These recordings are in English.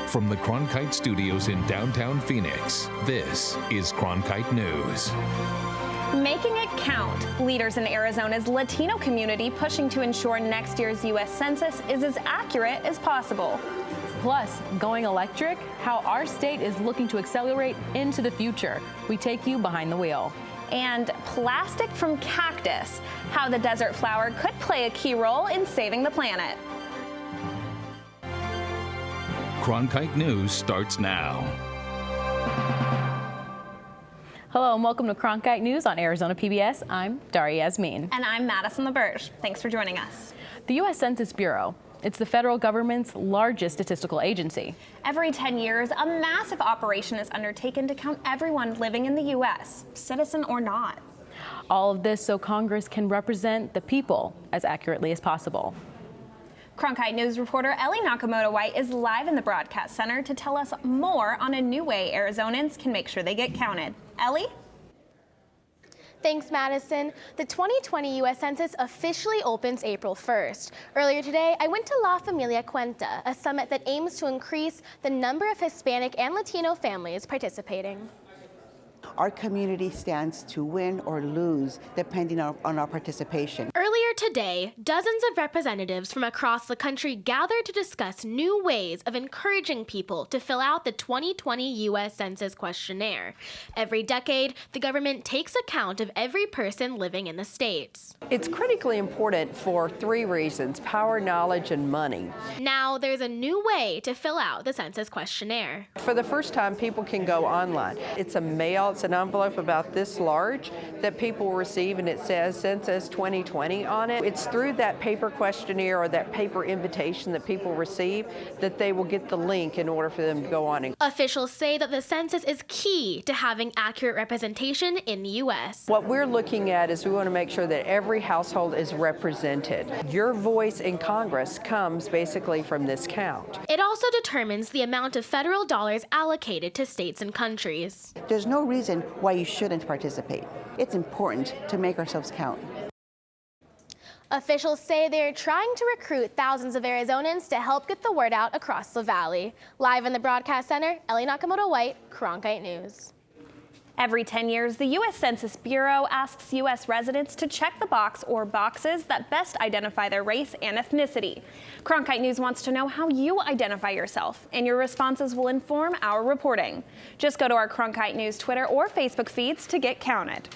From the Cronkite studios in downtown Phoenix, this is Cronkite News. Making it count. Leaders in Arizona's Latino community pushing to ensure next year's U.S. Census is as accurate as possible. Plus, going electric, how our state is looking to accelerate into the future. We take you behind the wheel. And plastic from cactus, how the desert flower could play a key role in saving the planet. Cronkite News starts now. Hello and welcome to Cronkite News on Arizona PBS. I'm Daria Yasmin. And I'm Madison LaBerge. Thanks for joining us. The U.S. Census Bureau. It's the federal government's largest statistical agency. Every 10 years, a massive operation is undertaken to count everyone living in the U.S., citizen or not. All of this so Congress can represent the people as accurately as possible. Cronkite News reporter Ellie Nakamoto-White is live in the broadcast center to tell us more on a new way Arizonans can make sure they get counted. Ellie? Thanks, Madison. The 2020 U.S. Census officially opens April 1st. Earlier today, I went to La Familia Cuenta, a summit that aims to increase the number of Hispanic and Latino families participating. Our community stands to win or lose depending on our participation. Earlier today, dozens of representatives from across the country gathered to discuss new ways of encouraging people to fill out the 2020 U.S. Census questionnaire. Every decade, the government takes account of every person living in the states. It's critically important for three reasons: power, knowledge, and money. Now, there's a new way to fill out the census questionnaire. For the first time, people can go online. It's an envelope about this large that people will receive, and it says Census 2020 on it. It's through that paper questionnaire or that paper invitation that people receive that they will get the link in order for them to go on. Officials say that the census is key to having accurate representation in the U.S. What we're looking at is we want to make sure that every household is represented. Your voice in Congress comes basically from this count. It also determines the amount of federal dollars allocated to states and countries. There's no reason why you shouldn't participate. It's important to make ourselves count. Officials say they're trying to recruit thousands of Arizonans to help get the word out across the valley. Live in the broadcast center, Ellie Nakamoto-White, Cronkite News. Every 10 years, the U.S. Census Bureau asks U.S. residents to check the box or boxes that best identify their race and ethnicity. Cronkite News wants to know how you identify yourself, and your responses will inform our reporting. Just go to our Cronkite News Twitter or Facebook feeds to get counted.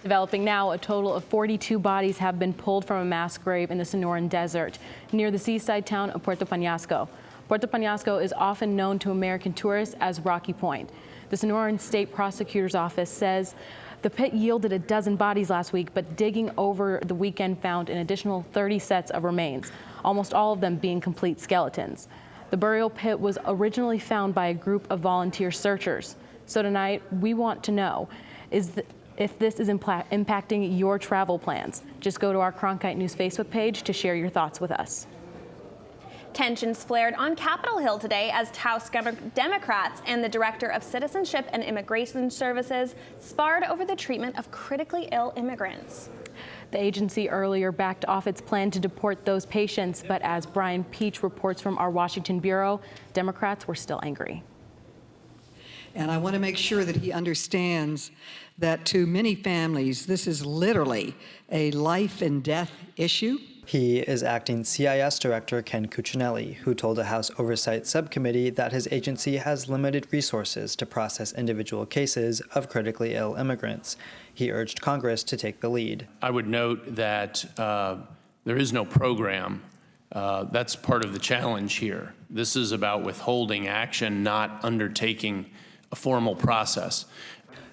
Developing now, a total of 42 bodies have been pulled from a mass grave in the Sonoran Desert near the seaside town of Puerto Peñasco. Puerto Peñasco is often known to American tourists as Rocky Point. The Sonoran State Prosecutor's Office says the pit yielded a dozen bodies last week, but digging over the weekend found an additional 30 sets of remains, almost all of them being complete skeletons. The burial pit was originally found by a group of volunteer searchers. So tonight, we want to know if this is impacting your travel plans. Just go to our Cronkite News Facebook page to share your thoughts with us. Tensions flared on Capitol Hill today as House Democrats and the Director of Citizenship and Immigration Services sparred over the treatment of critically ill immigrants. The agency earlier backed off its plan to deport those patients, but as Brian Peach reports from our Washington bureau, Democrats were still angry. And I want to make sure that he understands that to many families, this is literally a life and death issue. He is acting CIS Director Ken Cuccinelli, who told a House Oversight Subcommittee that his agency has limited resources to process individual cases of critically ill immigrants. He urged Congress to take the lead. I would note that there is no program. That's part of the challenge here. This is about withholding action, not undertaking a formal process.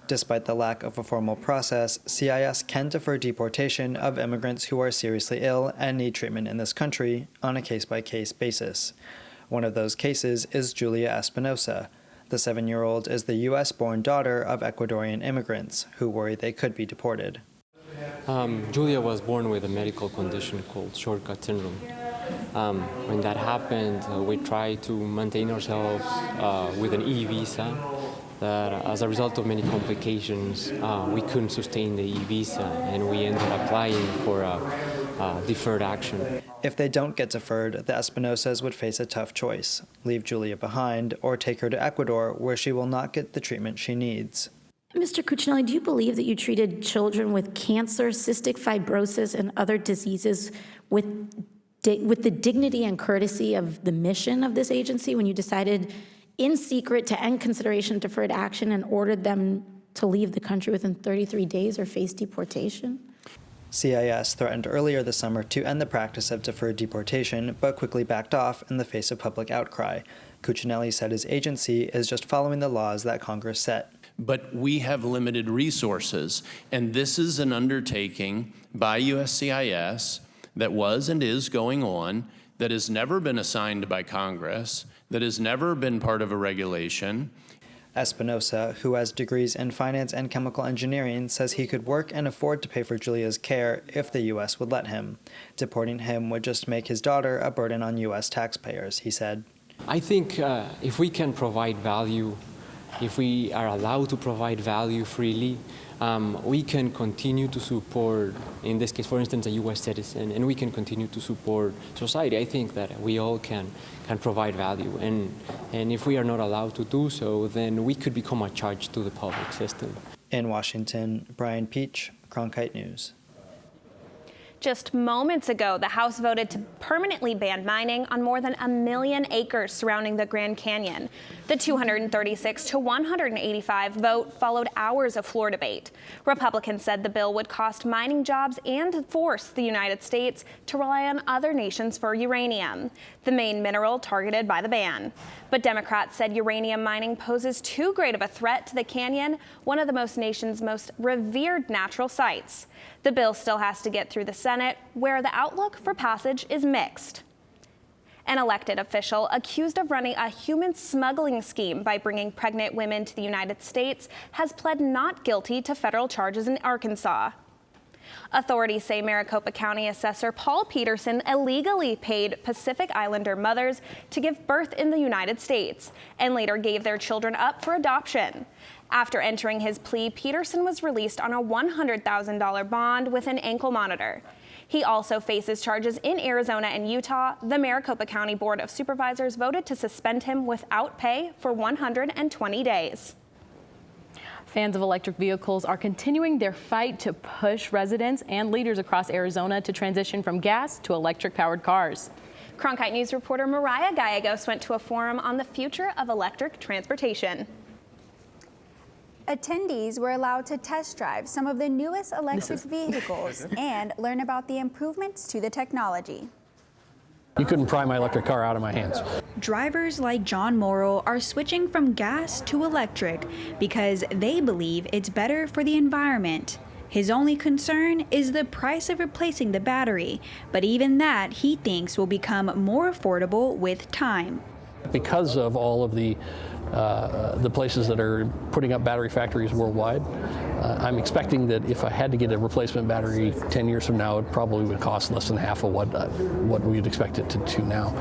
Despite the lack of a formal process, CIS can defer deportation of immigrants who are seriously ill and need treatment in this country on a case-by-case basis. One of those cases is Julia Espinosa. The 7-year-old is the U.S.-born daughter of Ecuadorian immigrants who worry they could be deported. Julia was born with a medical condition called shortcut syndrome. When that happened, we tried to maintain ourselves with an e-visa. That as a result of many complications, we couldn't sustain the e-visa, and we ended up applying for deferred action. If they don't get deferred, the Espinosas would face a tough choice: leave Julia behind or take her to Ecuador, where she will not get the treatment she needs. Mr. Cuccinelli, do you believe that you treated children with cancer, cystic fibrosis, and other diseases with the dignity and courtesy of the mission of this agency when you decided in secret to end consideration deferred action and ordered them to leave the country within 33 days or face deportation? CIS threatened earlier this summer to end the practice of deferred deportation, but quickly backed off in the face of public outcry. Cuccinelli said his agency is just following the laws that Congress set. But we have limited resources, and this is an undertaking by USCIS that was and is going on, that has never been assigned by Congress, that has never been part of a regulation. Espinosa, who has degrees in finance and chemical engineering, says he could work and afford to pay for Julia's care if the U.S. would let him. Deporting him would just make his daughter a burden on U.S. taxpayers, he said. I think if we can provide value, if we are allowed to provide value freely, we can continue to support, in this case, for instance, a U.S. citizen, and we can continue to support society. I think that we all can provide value, and if we are not allowed to do so, then we could become a charge to the public system. In Washington, Brian Peach, Cronkite News. Just moments ago, the House voted to permanently ban mining on more than 1 million acres surrounding the Grand Canyon. The 236 to 185 vote followed hours of floor debate. Republicans said the bill would cost mining jobs and force the United States to rely on other nations for uranium, the main mineral targeted by the ban. But Democrats said uranium mining poses too great of a threat to the canyon, one of the nation's most revered natural sites. The bill still has to get through the Senate, where the outlook for passage is mixed. An elected official accused of running a human smuggling scheme by bringing pregnant women to the United States has pled not guilty to federal charges in Arkansas. Authorities say Maricopa County Assessor Paul Peterson illegally paid Pacific Islander mothers to give birth in the United States and later gave their children up for adoption. After entering his plea, Peterson was released on a $100,000 bond with an ankle monitor. He also faces charges in Arizona and Utah. The Maricopa County Board of Supervisors voted to suspend him without pay for 120 days. Fans of electric vehicles are continuing their fight to push residents and leaders across Arizona to transition from gas to electric-powered cars. Cronkite News reporter Mariah Gallegos went to a forum on the future of electric transportation. Attendees were allowed to test drive some of the newest electric vehicles and learn about the improvements to the technology. You couldn't pry my electric car out of my hands. Drivers like John Morrow are switching from gas to electric because they believe it's better for the environment. His only concern is the price of replacing the battery, but even that he thinks will become more affordable with time. Because of all of the places that are putting up battery factories worldwide, I'm expecting that if I had to get a replacement battery 10 years from now, it probably would cost less than half of what we'd expect it to now.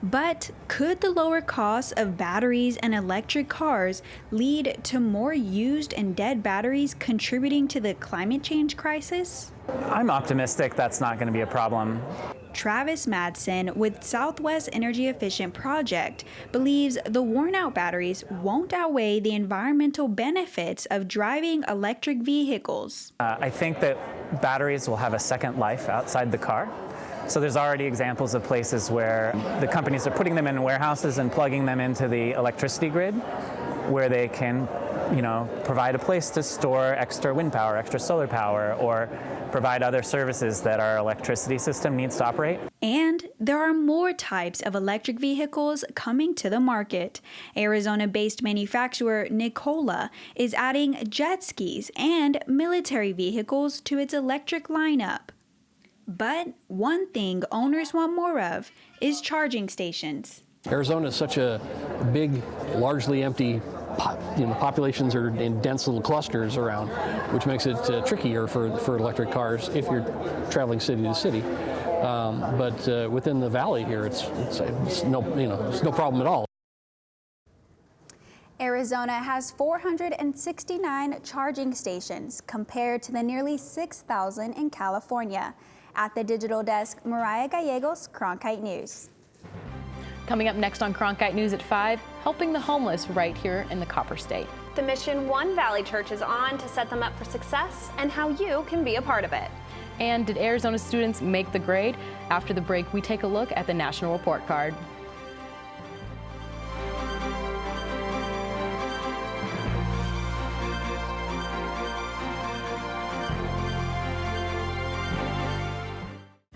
But could the lower cost of batteries and electric cars lead to more used and dead batteries contributing to the climate change crisis? I'm optimistic that's not going to be a problem. Travis Madsen with Southwest Energy Efficient Project believes the worn-out batteries won't outweigh the environmental benefits of driving electric vehicles. I think that batteries will have a second life outside the car. So there's already examples of places where the companies are putting them in warehouses and plugging them into the electricity grid, where they can, provide a place to store extra wind power, extra solar power, or provide other services that our electricity system needs to operate. And there are more types of electric vehicles coming to the market. Arizona-based manufacturer Nikola is adding jet skis and military vehicles to its electric lineup. But one thing owners want more of is charging stations. Arizona is such a big, largely empty populations are in dense little clusters around, which makes it trickier for electric cars if you're traveling city to city. But within the valley here, it's no problem at all. Arizona has 469 charging stations compared to the nearly 6,000 in California. At the digital desk, Mariah Gallegos, Cronkite News. Coming up next on Cronkite News at 5, helping the homeless right here in the Copper State. The mission One Valley Church is on to set them up for success and how you can be a part of it. And did Arizona students make the grade? After the break, we take a look at the National Report Card.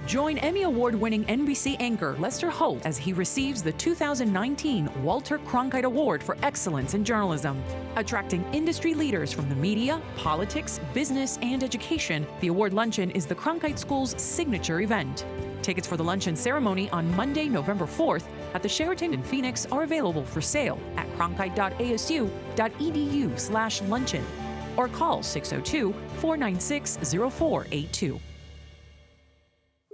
Join Emmy Award-winning NBC anchor Lester Holt as he receives the 2019 Walter Cronkite Award for Excellence in Journalism. Attracting industry leaders from the media, politics, business, and education, the award luncheon is the Cronkite School's signature event. Tickets for the luncheon ceremony on Monday, November 4th at the Sheraton in Phoenix are available for sale at cronkite.asu.edu/luncheon or call 602-496-0482.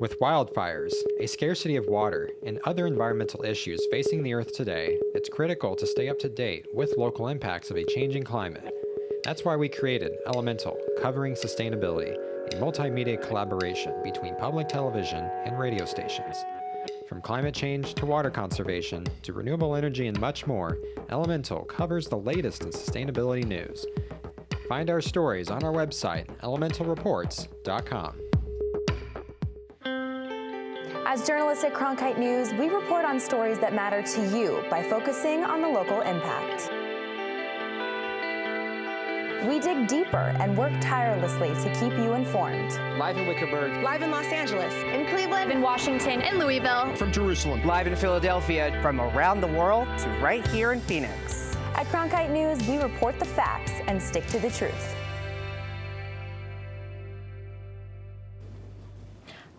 With wildfires, a scarcity of water, and other environmental issues facing the Earth today, it's critical to stay up to date with local impacts of a changing climate. That's why we created Elemental, Covering Sustainability, a multimedia collaboration between public television and radio stations. From climate change to water conservation to renewable energy and much more, Elemental covers the latest in sustainability news. Find our stories on our website, elementalreports.com. As journalists at Cronkite News, we report on stories that matter to you by focusing on the local impact. We dig deeper and work tirelessly to keep you informed. Live in Wickerburg. Live in Los Angeles. In Cleveland. In Washington. In Louisville. From Jerusalem. Live in Philadelphia. From around the world to right here in Phoenix. At Cronkite News, we report the facts and stick to the truth.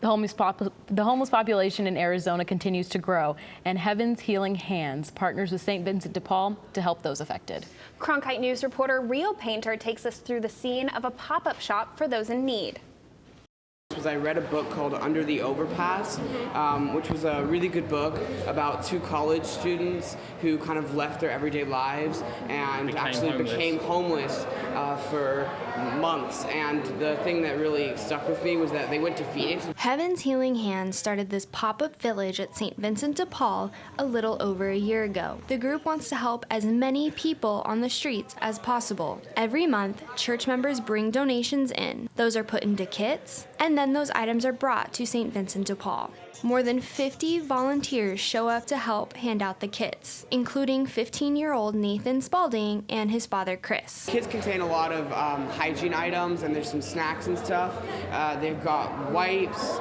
The homeless population in Arizona continues to grow, and Heaven's Healing Hands partners with St. Vincent de Paul to help those affected. Cronkite News reporter Rio Painter takes us through the scene of a pop-up shop for those in need. I read a book called Under the Overpass, which was a really good book about two college students who kind of left their everyday lives and became homeless for months. And the thing that really stuck with me was that they went to Phoenix. Heaven's Healing Hands started this pop-up village at St. Vincent de Paul a little over a year ago. The group wants to help as many people on the streets as possible. Every month, church members bring donations in. Those are put into kits, and then those items are brought to St. Vincent de Paul. More than 50 volunteers show up to help hand out the kits, including 15-year-old Nathan Spalding and his father, Chris. Kits contain a lot of hygiene items, and there's some snacks and stuff. They've got wipes,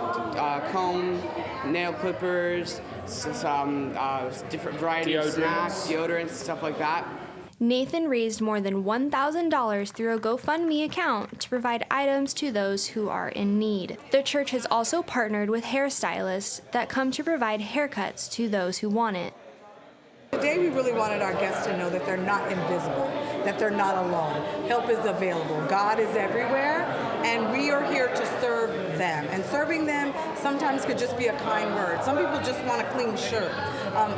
comb, nail clippers, some different variety of snacks, deodorants, stuff like that. Nathan raised more than $1,000 through a GoFundMe account to provide items to those who are in need. The church has also partnered with hairstylists that come to provide haircuts to those who want it. Today we really wanted our guests to know that they're not invisible, that they're not alone. Help is available. God is everywhere, and we are here to serve them. And serving them sometimes could just be a kind word. Some people just want a clean shirt.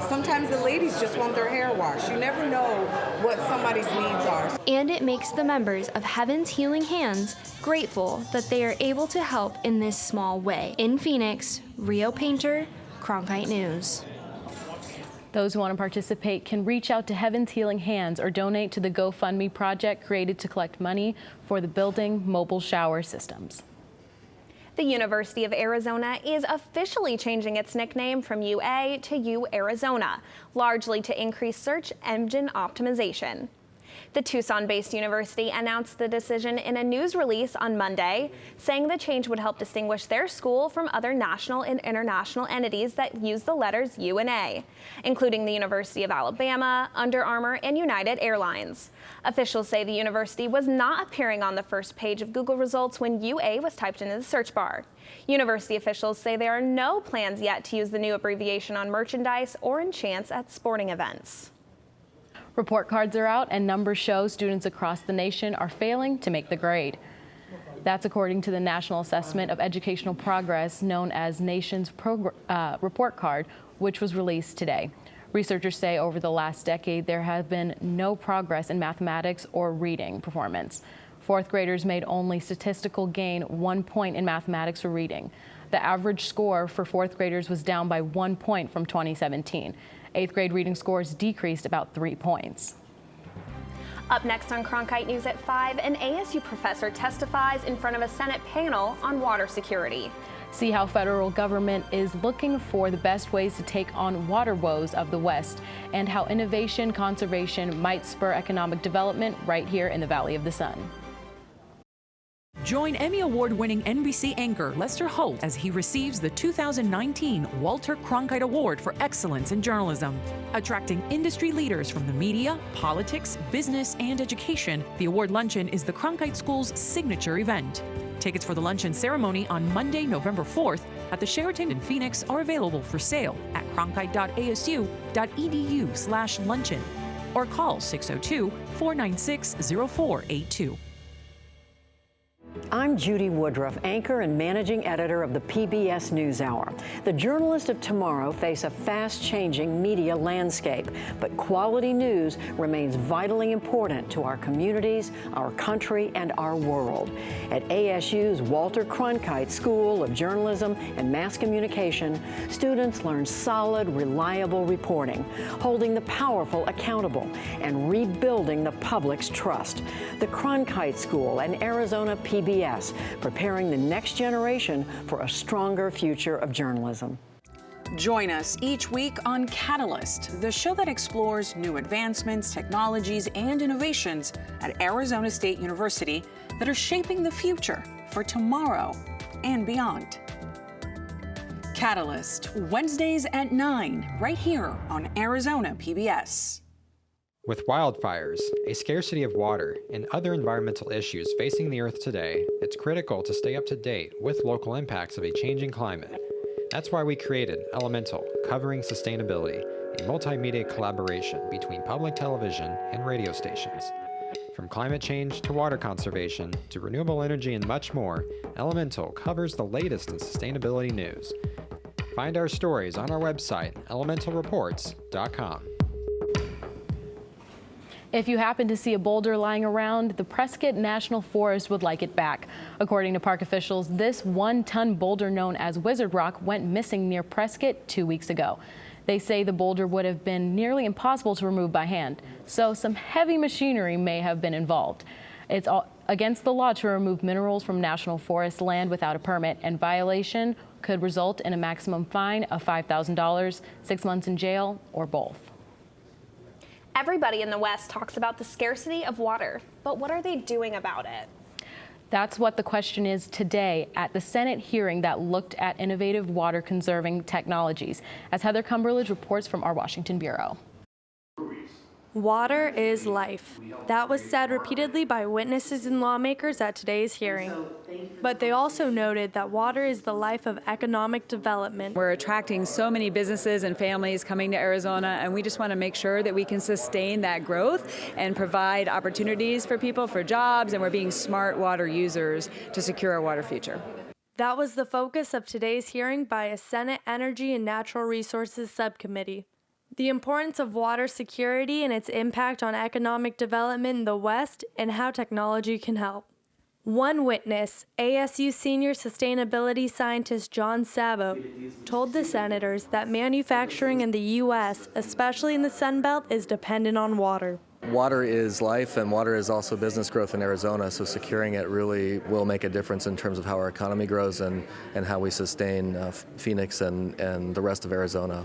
Sometimes the ladies just want their hair washed. You never know what somebody's needs are. And it makes the members of Heaven's Healing Hands grateful that they are able to help in this small way. In Phoenix, Rio Painter, Cronkite News. Those who want to participate can reach out to Heaven's Healing Hands or donate to the GoFundMe project created to collect money for the building mobile shower systems. The University of Arizona is officially changing its nickname from UA to U Arizona, largely to increase search engine optimization. The Tucson-based university announced the decision in a news release on Monday, saying the change would help distinguish their school from other national and international entities that use the letters U and A, including the University of Alabama, Under Armour, and United Airlines. Officials say the university was not appearing on the first page of Google results when UA was typed into the search bar. University officials say there are no plans yet to use the new abbreviation on merchandise or in chants at sporting events. Report cards are out, and numbers show students across the nation are failing to make the grade. That's according to the National Assessment of Educational Progress, known as Nation's Report Card, which was released today. Researchers say over the last decade, there has been no progress in mathematics or reading performance. Fourth graders made only statistical gain 1 point in mathematics or reading. The average score for fourth graders was down by 1 point from 2017. Eighth grade reading scores decreased about 3 points. Up next on Cronkite News at 5, an ASU professor testifies in front of a Senate panel on water security. See how federal government is looking for the best ways to take on water woes of the West, and how innovation conservation might spur economic development right here in the Valley of the Sun. Join Emmy Award-winning NBC anchor Lester Holt as he receives the 2019 Walter Cronkite Award for Excellence in Journalism. Attracting industry leaders from the media, politics, business, and education, the award luncheon is the Cronkite School's signature event. Tickets for the luncheon ceremony on Monday, November 4th at the Sheraton in Phoenix are available for sale at cronkite.asu.edu/luncheon or call 602-496-0482. I'm Judy Woodruff, anchor and managing editor of the PBS NewsHour. The journalists of tomorrow face a fast-changing media landscape, but quality news remains vitally important to our communities, our country, and our world. At ASU's Walter Cronkite School of Journalism and Mass Communication, students learn solid, reliable reporting, holding the powerful accountable, and rebuilding the public's trust. The Cronkite School and Arizona PBS, preparing the next generation for a stronger future of journalism. Join us each week on Catalyst, the show that explores new advancements, technologies, and innovations at Arizona State University that are shaping the future for tomorrow and beyond. Catalyst, Wednesdays at 9, right here on Arizona PBS. With wildfires, a scarcity of water, and other environmental issues facing the Earth today, it's critical to stay up to date with local impacts of a changing climate. That's why we created Elemental, Covering Sustainability, a multimedia collaboration between public television and radio stations. From climate change to water conservation to renewable energy and much more, Elemental covers the latest in sustainability news. Find our stories on our website, elementalreports.com. If you happen to see a boulder lying around, the Prescott National Forest would like it back. According to park officials, this one-ton boulder known as Wizard Rock went missing near Prescott 2 weeks ago. They say the boulder would have been nearly impossible to remove by hand, so some heavy machinery may have been involved. It's against the law to remove minerals from National Forest land without a permit, and violation could result in a maximum fine of $5,000, 6 months in jail, or both. Everybody in the West talks about the scarcity of water, but what are they doing about it? That's what the question is today at the Senate hearing that looked at innovative water conserving technologies, as Heather Cumberledge reports from our Washington bureau. Water is life. That was said repeatedly by witnesses and lawmakers at today's hearing. But they also noted that water is the life of economic development. We're attracting so many businesses and families coming to Arizona, and we just want to make sure that we can sustain that growth and provide opportunities for people for jobs, and we're being smart water users to secure our water future. That was the focus of today's hearing by a Senate Energy and Natural Resources Subcommittee. The importance of water security and its impact on economic development in the West and how technology can help. One witness, ASU senior sustainability scientist John Sabo, told the senators that manufacturing in the U.S., especially in the Sun Belt, is dependent on water. Water is life, and water is also business growth in Arizona, so securing it really will make a difference in terms of how our economy grows and how we sustain Phoenix and the rest of Arizona.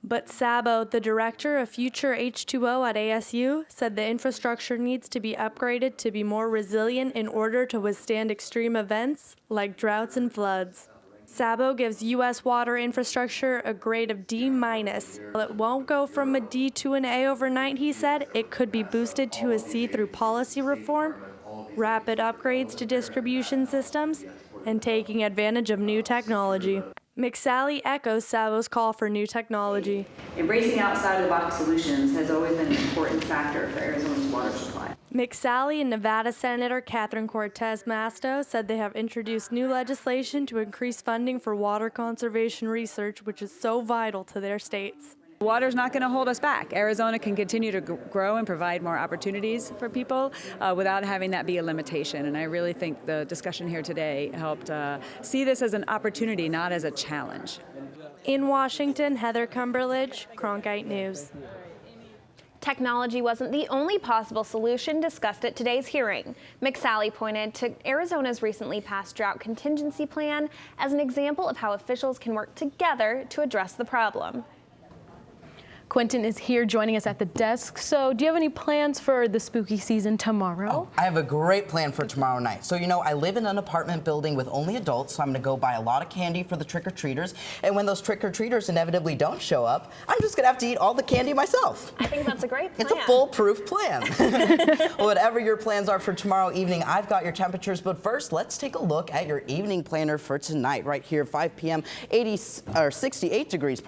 But Sabo, the director of Future H2O at ASU, said the infrastructure needs to be upgraded to be more resilient in order to withstand extreme events like droughts and floods. Sabo gives U.S. water infrastructure a grade of D-. It won't go from a D to an A overnight, he said. It could be boosted to a C through policy reform, rapid upgrades to distribution systems, and taking advantage of new technology. McSally echoes Sabo's call for new technology. Embracing outside-of-the-box solutions has always been an important factor for Arizona's water supply. McSally and Nevada Senator Catherine Cortez Masto said they have introduced new legislation to increase funding for water conservation research, which is so vital to their states. Water's not going to hold us back. Arizona can continue to grow and provide more opportunities for people without having that be a limitation. And I really think the discussion here today helped see this as an opportunity, not as a challenge. In Washington, Heather Cumberledge, Cronkite News. Technology wasn't the only possible solution discussed at today's hearing. McSally pointed to Arizona's recently passed drought contingency plan as an example of how officials can work together to address the problem. Quentin is here joining us at the desk. So do you have any plans for the spooky season tomorrow? Oh, I have a great plan for tomorrow night. So, you know, I live in an apartment building with only adults, so I'm going to go buy a lot of candy for the trick-or-treaters. And when those trick-or-treaters inevitably don't show up, I'm just going to have to eat all the candy myself. I think that's a great plan. It's a foolproof plan. Well, whatever your plans are for tomorrow evening, I've got your temperatures. But first, let's take a look at your evening planner for tonight. Right here, 5 p.m., 68 degrees,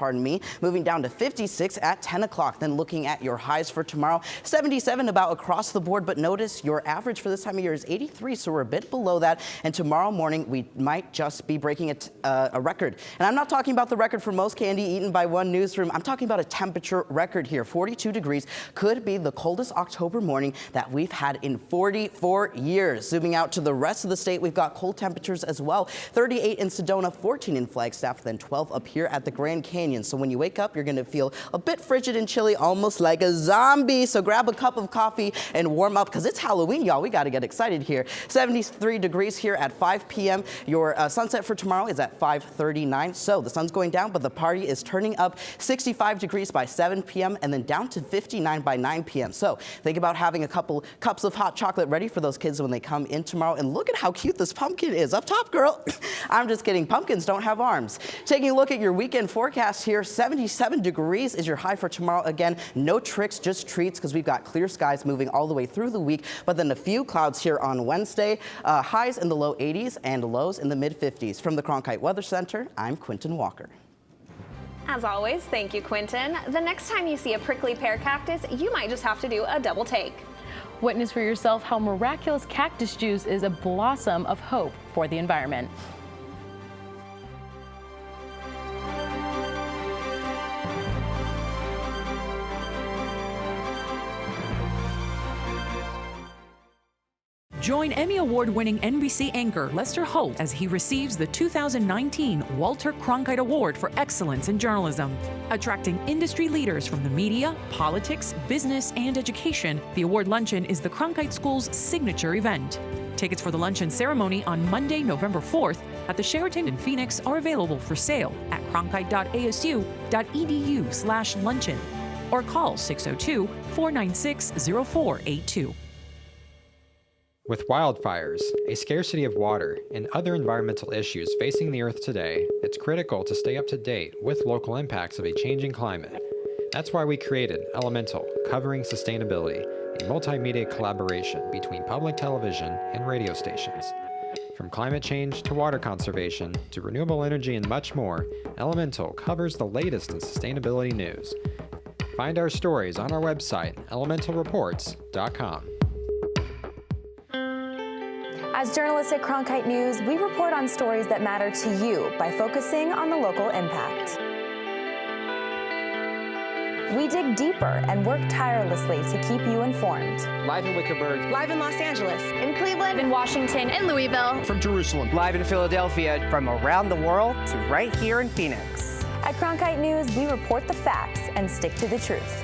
moving down to 56 at 10 o'clock. Then looking at your highs for tomorrow, 77 about across the board, but notice your average for this time of year is 83, so we're a bit below that. And tomorrow morning, we might just be breaking a record. And I'm not talking about the record for most candy eaten by one newsroom. I'm talking about a temperature record here. 42 degrees could be the coldest October morning that we've had in 44 years. Zooming out to the rest of the state, we've got cold temperatures as well. 38 in Sedona, 14 in Flagstaff, then 12 up here at the Grand Canyon. So when you wake up, you're going to feel a bit frigid and chilly, almost like a zombie. So grab a cup of coffee and warm up because it's Halloween, y'all. We got to get excited here. 73 degrees here at 5 p.m. Your sunset for tomorrow is at 5:39. So the sun's going down, but the party is turning up. 65 degrees by 7 p.m. and then down to 59 by 9 p.m. So think about having a couple cups of hot chocolate ready for those kids when they come in tomorrow. And look at how cute this pumpkin is up top, girl. I'm just kidding. Pumpkins don't have arms. Taking a look at your weekend forecast here, 77 degrees is your high for tomorrow. Again, no tricks, just treats, because we've got clear skies moving all the way through the week, but then a few clouds here on Wednesday. Highs in the low 80s and lows in the mid 50s. From the Cronkite Weather Center, I'm Quentin Walker. As always, thank you, Quentin. The next time you see a prickly pear cactus, you might just have to do a double take. Witness for yourself how miraculous cactus juice is a blossom of hope for the environment. Join Emmy Award-winning NBC anchor Lester Holt as he receives the 2019 Walter Cronkite Award for Excellence in Journalism. Attracting industry leaders from the media, politics, business, and education, the award luncheon is the Cronkite School's signature event. Tickets for the luncheon ceremony on Monday, November 4th at the Sheraton in Phoenix are available for sale at cronkite.asu.edu/luncheon or call 602-496-0482. With wildfires, a scarcity of water, and other environmental issues facing the Earth today, it's critical to stay up to date with local impacts of a changing climate. That's why we created Elemental, covering sustainability, a multimedia collaboration between public television and radio stations. From climate change to water conservation to renewable energy and much more, Elemental covers the latest in sustainability news. Find our stories on our website, elementalreports.com. As journalists at Cronkite News, we report on stories that matter to you by focusing on the local impact. We dig deeper and work tirelessly to keep you informed. Live in Wickerburg. Live in Los Angeles. In Cleveland. In Washington. In Louisville. From Jerusalem. Live in Philadelphia. From around the world to right here in Phoenix. At Cronkite News, we report the facts and stick to the truth.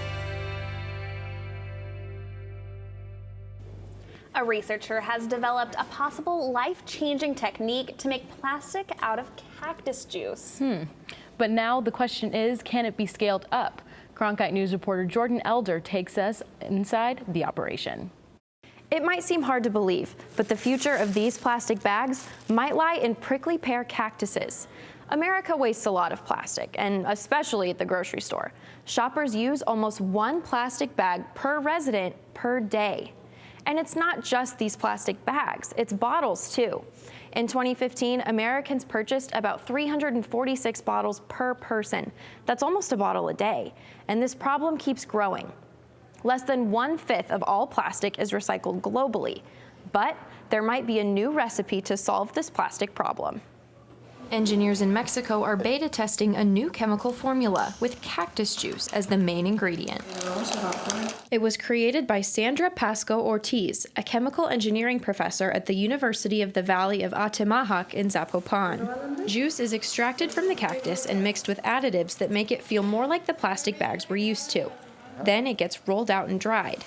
A researcher has developed a possible life-changing technique to make plastic out of cactus juice. But now the question is, can it be scaled up? Cronkite News reporter Jordan Elder takes us inside the operation. It might seem hard to believe, but the future of these plastic bags might lie in prickly pear cactuses. America wastes a lot of plastic, and especially at the grocery store. Shoppers use almost one plastic bag per resident per day. And it's not just these plastic bags, it's bottles too. In 2015, Americans purchased about 346 bottles per person. That's almost a bottle a day. And this problem keeps growing. Less than 1/5 of all plastic is recycled globally. But there might be a new recipe to solve this plastic problem. Engineers in Mexico are beta testing a new chemical formula with cactus juice as the main ingredient. It was created by Sandra Pasco Ortiz, a chemical engineering professor at the University of the Valley of Atemajac in Zapopan. Juice is extracted from the cactus and mixed with additives that make it feel more like the plastic bags we're used to. Then it gets rolled out and dried.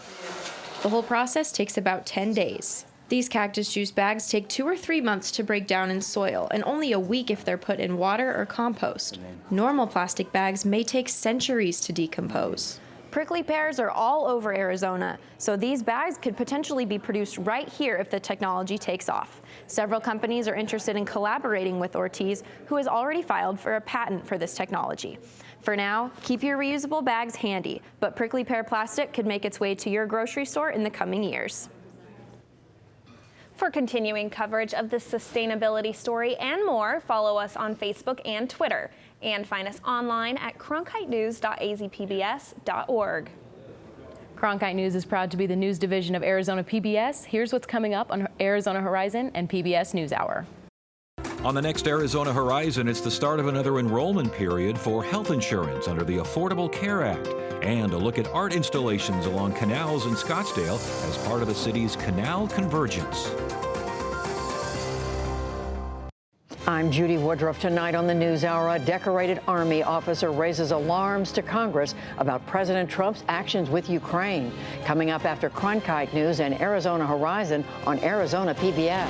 The whole process takes about 10 days. These cactus juice bags take 2 or 3 months to break down in soil, and only a week if they're put in water or compost. Normal plastic bags may take centuries to decompose. Prickly pears are all over Arizona, so these bags could potentially be produced right here if the technology takes off. Several companies are interested in collaborating with Ortiz, who has already filed for a patent for this technology. For now, keep your reusable bags handy, but prickly pear plastic could make its way to your grocery store in the coming years. For continuing coverage of this sustainability story and more, follow us on Facebook and Twitter, and find us online at cronkitenews.azpbs.org. Cronkite News is proud to be the news division of Arizona PBS. Here's what's coming up on Arizona Horizon and PBS NewsHour. On the next Arizona Horizon, it's the start of another enrollment period for health insurance under the Affordable Care Act, and a look at art installations along canals in Scottsdale as part of the city's Canal Convergence. I'm Judy Woodruff. Tonight on the NewsHour, a decorated Army officer raises alarms to Congress about President Trump's actions with Ukraine. Coming up after Cronkite News and Arizona Horizon on Arizona PBS.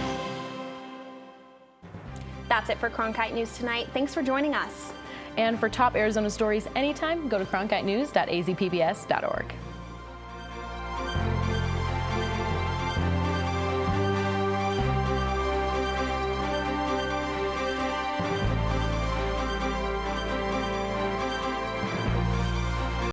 That's it for Cronkite News tonight. Thanks for joining us. And for top Arizona stories anytime, go to cronkitenews.azpbs.org.